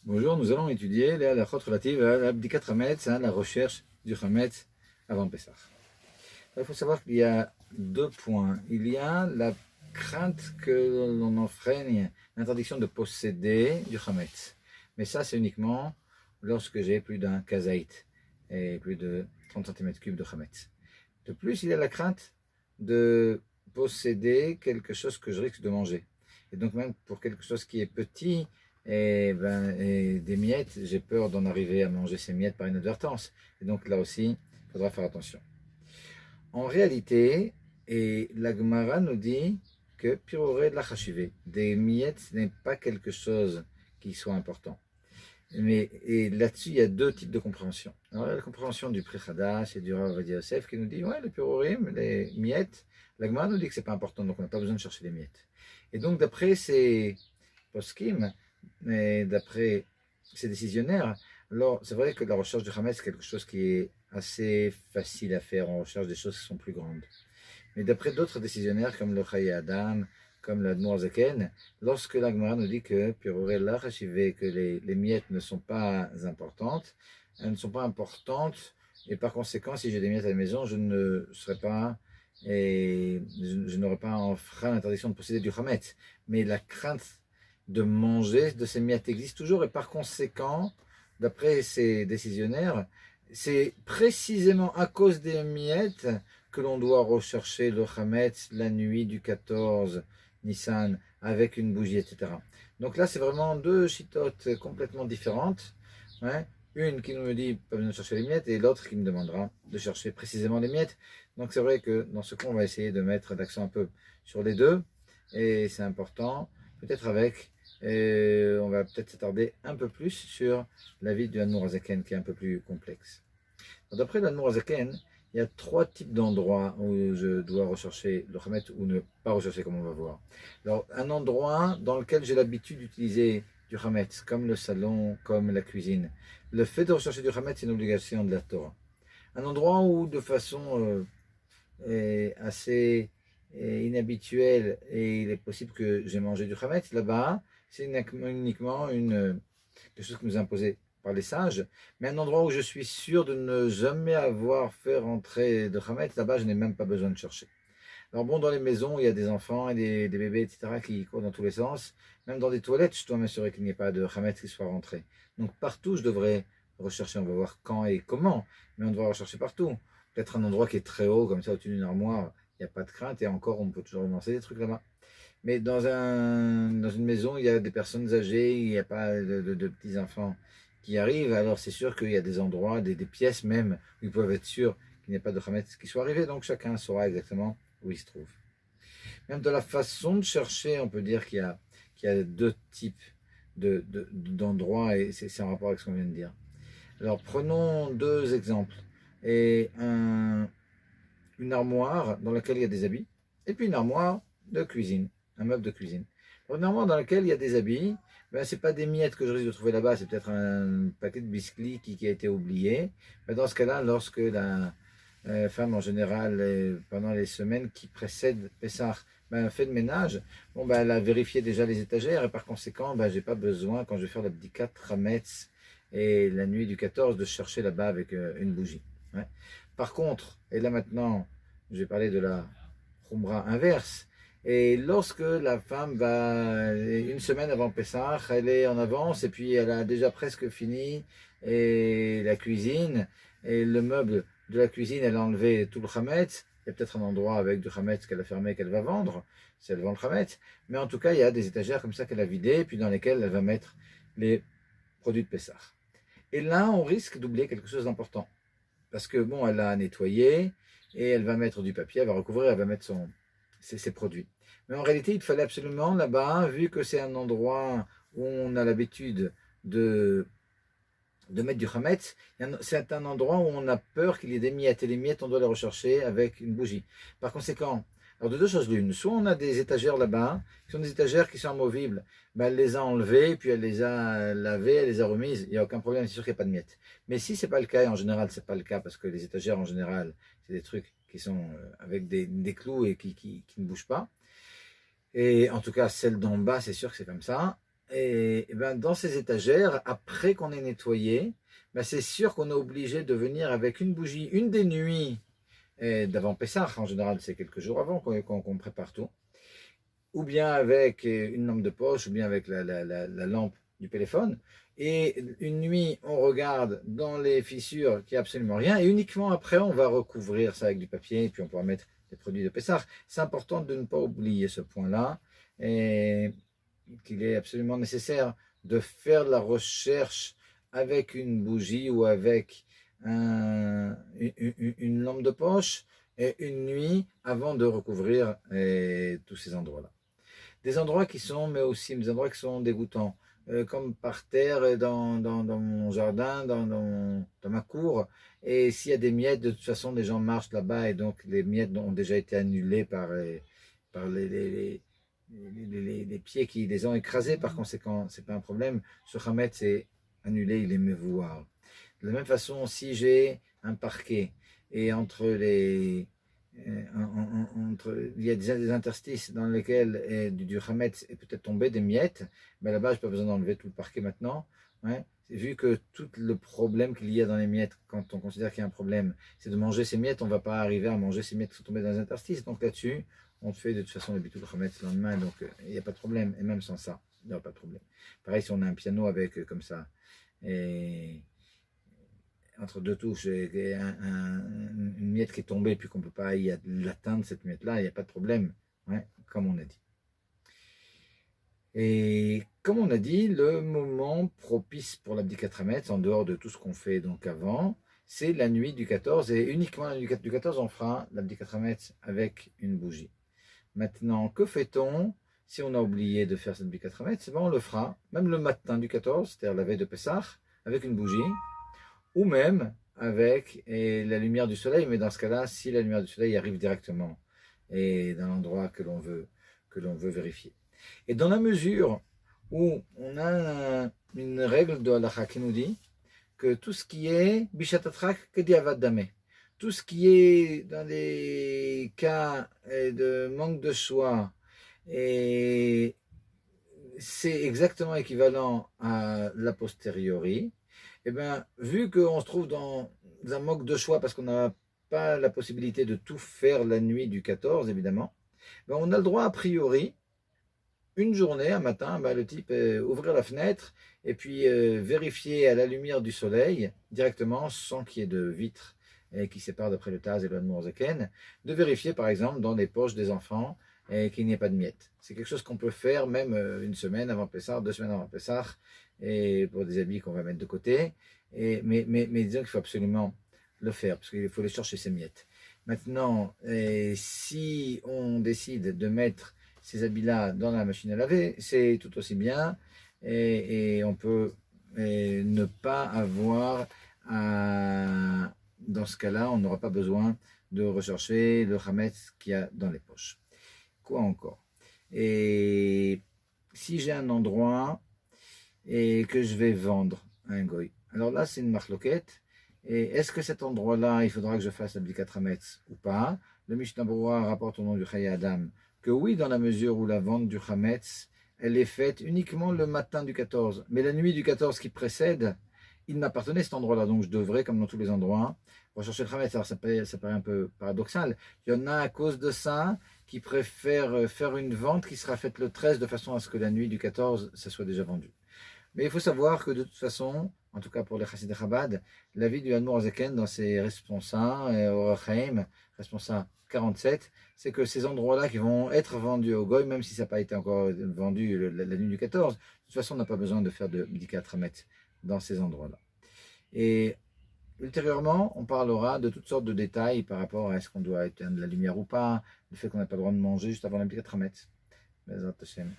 Bonjour, nous allons étudier les halachot relatives à l'abdikat Hametz, la recherche du Hametz avant Pessah. Il faut savoir qu'il y a deux points. Il y a la crainte que l'on enfreigne l'interdiction de posséder du Hametz. Mais ça, c'est uniquement lorsque j'ai plus d'un kazaït et plus de 30 cm3 de Hametz. De plus, il y a la crainte de posséder quelque chose que je risque de manger. Et donc même pour quelque chose qui est petit, et des miettes, j'ai peur d'en arriver à manger ces miettes par inadvertance. Et donc là aussi, il faudra faire attention. En réalité, et la Gemara nous dit que piroré de la chachivé, des miettes, ce n'est pas quelque chose qui soit important. Mais et là-dessus, il y a deux types de compréhension. Alors, la compréhension du Pré-Hadash et du Rav Ovadia Yosef qui nous dit ouais, les pirorim, les miettes, la Gemara nous dit que c'est pas important, donc on n'a pas besoin de chercher les miettes. Et donc, d'après ces poskim, et d'après ces décisionnaires, alors c'est vrai que la recherche du Hametz, c'est quelque chose qui est assez facile à faire. On recherche des choses qui sont plus grandes. Mais d'après d'autres décisionnaires, comme le Chaye Adam, comme l'Admour Zaken, lorsque la Gemara nous dit que que les miettes ne sont pas importantes, elles ne sont pas importantes, et par conséquent, si j'ai des miettes à la maison, je ne serai pas, et je n'aurai pas enfreint l'interdiction de posséder du Hametz. Mais la crainte de manger de ces miettes existe toujours, et par conséquent, d'après ces décisionnaires, c'est précisément à cause des miettes que l'on doit rechercher le Hametz la nuit du 14 Nissan avec une bougie, etc. Donc là, c'est vraiment deux chitotes complètement différentes. Hein. Une qui nous dit pas besoin de chercher les miettes et l'autre qui me demandera de chercher précisément les miettes. Donc c'est vrai que dans ce cas, on va essayer de mettre l'accent un peu sur les deux et c'est important. Peut-être avec, on va peut-être s'attarder un peu plus sur la vie du Hanmour Azaken qui est un peu plus complexe. D'après l'Hanmour Azaken, il y a trois types d'endroits où je dois rechercher le Hametz ou ne pas rechercher, comme on va voir. Alors, un endroit dans lequel j'ai l'habitude d'utiliser du Hametz, comme le salon, comme la cuisine. Le fait de rechercher du Hametz, c'est une obligation de la Torah. Un endroit où, de façon assez inhabituelle, et il est possible que j'ai mangé du Hametz, là-bas, c'est uniquement quelque chose qui nous est imposé par les sages, mais un endroit où je suis sûr de ne jamais avoir fait rentrer de Hametz, là-bas, je n'ai même pas besoin de chercher. Alors bon, dans les maisons, il y a des enfants et des bébés, etc., qui courent dans tous les sens. Même dans des toilettes, je dois m'assurer qu'il n'y ait pas de Hametz qui soit rentré. Donc partout, je devrais rechercher. On va voir quand et comment, mais on devra rechercher partout. Peut-être un endroit qui est très haut, comme ça, au-dessus d'une armoire, il n'y a pas de crainte, et encore, on peut toujours lancer des trucs là-bas. Mais dans une maison, il y a des personnes âgées, il n'y a pas de petits-enfants qui arrivent, alors c'est sûr qu'il y a des endroits, des pièces même, où ils peuvent être sûrs qu'il n'y ait pas de Hametz qui soit arrivé, donc chacun saura exactement où il se trouve. Même de la façon de chercher, on peut dire qu'il y a deux types d'endroits, et c'est en rapport avec ce qu'on vient de dire. Alors prenons deux exemples. Et une armoire dans laquelle il y a des habits, et puis une armoire de cuisine, un meuble de cuisine. Une armoire dans laquelle il y a des habits, ben, ce n'est pas des miettes que je risque de trouver là-bas, c'est peut-être un paquet de biscuits qui a été oublié. Ben, dans ce cas-là, lorsque la femme en général, pendant les semaines qui précèdent Pessah, ben, fait de ménage, bon, ben, elle a vérifié déjà les étagères et par conséquent, ben, je n'ai pas besoin, quand je vais faire l'abdikat Hametz et la nuit du 14, de chercher là-bas avec une bougie. Ouais. Par contre, et là maintenant, je vais parler de la Khumra inverse. Et lorsque la femme va, une semaine avant Pessah, elle est en avance et puis elle a déjà presque fini et la cuisine et le meuble de la cuisine, elle a enlevé tout le Hametz. Il y a peut-être un endroit avec du Hametz qu'elle a fermé, qu'elle va vendre, si elle vend le Hametz. Mais en tout cas, il y a des étagères comme ça qu'elle a vidées, puis dans lesquelles elle va mettre les produits de Pessah. Et là, on risque d'oublier quelque chose d'important. Parce que bon, elle a nettoyé et elle va mettre du papier, elle va recouvrir, elle va mettre ses produits. Mais en réalité, il fallait absolument là-bas, vu que c'est un endroit où on a l'habitude de mettre du Hametz, c'est un endroit où on a peur qu'il y ait des miettes. Et les miettes, on doit les rechercher avec une bougie. Par conséquent, alors de deux choses l'une, soit on a des étagères là-bas, qui sont des étagères qui sont amovibles, ben elle les a enlevées, puis elle les a lavées, elle les a remises, il n'y a aucun problème, c'est sûr qu'il n'y a pas de miettes. Mais si ce n'est pas le cas, et en général ce n'est pas le cas, parce que les étagères en général, c'est des trucs qui sont avec des clous et qui ne bougent pas, et en tout cas celles d'en bas, c'est sûr que c'est comme ça, et ben, dans ces étagères, après qu'on ait nettoyé, ben, c'est sûr qu'on est obligé de venir avec une bougie, une des nuits d'avant Pessah, en général c'est quelques jours avant qu'on prépare tout, ou bien avec une lampe de poche, ou bien avec la lampe du téléphone. Et une nuit, on regarde dans les fissures qu'il n'y a absolument rien, et uniquement après, on va recouvrir ça avec du papier, et puis on pourra mettre des produits de Pessah. C'est important de ne pas oublier ce point-là, et qu'il est absolument nécessaire de faire la recherche avec une bougie ou avec une lampe de poche et une nuit avant de recouvrir tous ces endroits-là. Des endroits qui sont, mais aussi des endroits qui sont dégoûtants, comme par terre, dans mon jardin, dans ma cour. Et s'il y a des miettes, de toute façon, les gens marchent là-bas et donc les miettes ont déjà été annulées par les pieds qui les ont écrasés. Par conséquent, c'est pas un problème. Ce Hametz est annulé, il est mévouar. De la même façon, si j'ai un parquet et entre il y a des interstices dans lesquels du Hametz est peut-être tombé des miettes, ben là-bas, je n'ai pas besoin d'enlever tout le parquet maintenant. Ouais. Vu que tout le problème qu'il y a dans les miettes, quand on considère qu'il y a un problème, c'est de manger ces miettes, on ne va pas arriver à manger ces miettes qui sont tombées dans les interstices. Donc là-dessus, on fait de toute façon le bitul Hametz le lendemain, donc il n'y a pas de problème. Et même sans ça, il n'y aura pas de problème. Pareil, si on a un piano avec comme ça, et entre deux touches, une miette qui est tombée, puis qu'on ne peut pas y l'atteindre, cette miette-là, il n'y a pas de problème, ouais, comme on a dit. Et comme on a dit, le moment propice pour l'abdicat Hametz, en dehors de tout ce qu'on fait donc avant, c'est la nuit du 14, et uniquement la nuit du 14, on fera l'abdicat Hametz avec une bougie. Maintenant, que fait-on si on a oublié de faire cette abdicat Hametz? On le fera, même le matin du 14, c'est-à-dire la veille de Pessah, avec une bougie, ou même avec la lumière du soleil, mais dans ce cas-là, si la lumière du soleil arrive directement et dans l'endroit que l'on veut vérifier. Et dans la mesure où on a une règle de halakha qui nous dit que tout ce qui est bishatatrak kediavad dameh, tout ce qui est dans les cas de manque de choix, et c'est exactement équivalent à la posteriori. Eh bien, vu qu'on se trouve dans un manque de choix parce qu'on n'a pas la possibilité de tout faire la nuit du 14, évidemment, ben on a le droit a priori, une journée, un matin, ben le type ouvrir la fenêtre et puis vérifier à la lumière du soleil, directement, sans qu'il y ait de vitres qui séparent d'après le Taz et le Zaken, de vérifier par exemple dans les poches des enfants qu'il n'y ait pas de miettes. C'est quelque chose qu'on peut faire même une semaine avant Pessah, 2 semaines avant Pessah, et pour des habits qu'on va mettre de côté. Mais disons qu'il faut absolument le faire, parce qu'il faut les chercher ces miettes. Maintenant, si on décide de mettre ces habits-là dans la machine à laver, c'est tout aussi bien, et on peut ne pas avoir dans ce cas-là, on n'aura pas besoin de rechercher le Hametz qu'il y a dans les poches. Quoi encore? Et si j'ai un endroit et que je vais vendre à un goy, alors là c'est une marloquette. Et est-ce que cet endroit-là, il faudra que je fasse l'abdicat Hametz ou pas? Le Mishnah Berurah rapporte au nom du Chayei Adam que oui, dans la mesure où la vente du Hametz, elle est faite uniquement le matin du 14. Mais la nuit du 14 qui précède, il m'appartenait cet endroit-là, donc je devrais, comme dans tous les endroits, rechercher le Hametz. Alors ça paraît un peu paradoxal. Il y en a à cause de ça qui préfèrent faire une vente qui sera faite le 13 de façon à ce que la nuit du 14, ça soit déjà vendu. Mais il faut savoir que de toute façon, en tout cas pour les Chassidei Chabad, l'avis du Admor Zaken dans ses responsables, Orach Chaim, responsable 47, c'est que ces endroits-là qui vont être vendus au Goy, même si ça n'a pas été encore vendu la nuit du 14, de toute façon, on n'a pas besoin de faire de Bdikat Hametz dans ces endroits-là. Et ultérieurement, on parlera de toutes sortes de détails par rapport à est-ce qu'on doit éteindre la lumière ou pas, le fait qu'on n'a pas le droit de manger juste avant la Bdikat Hametz. Bezrat Hashem.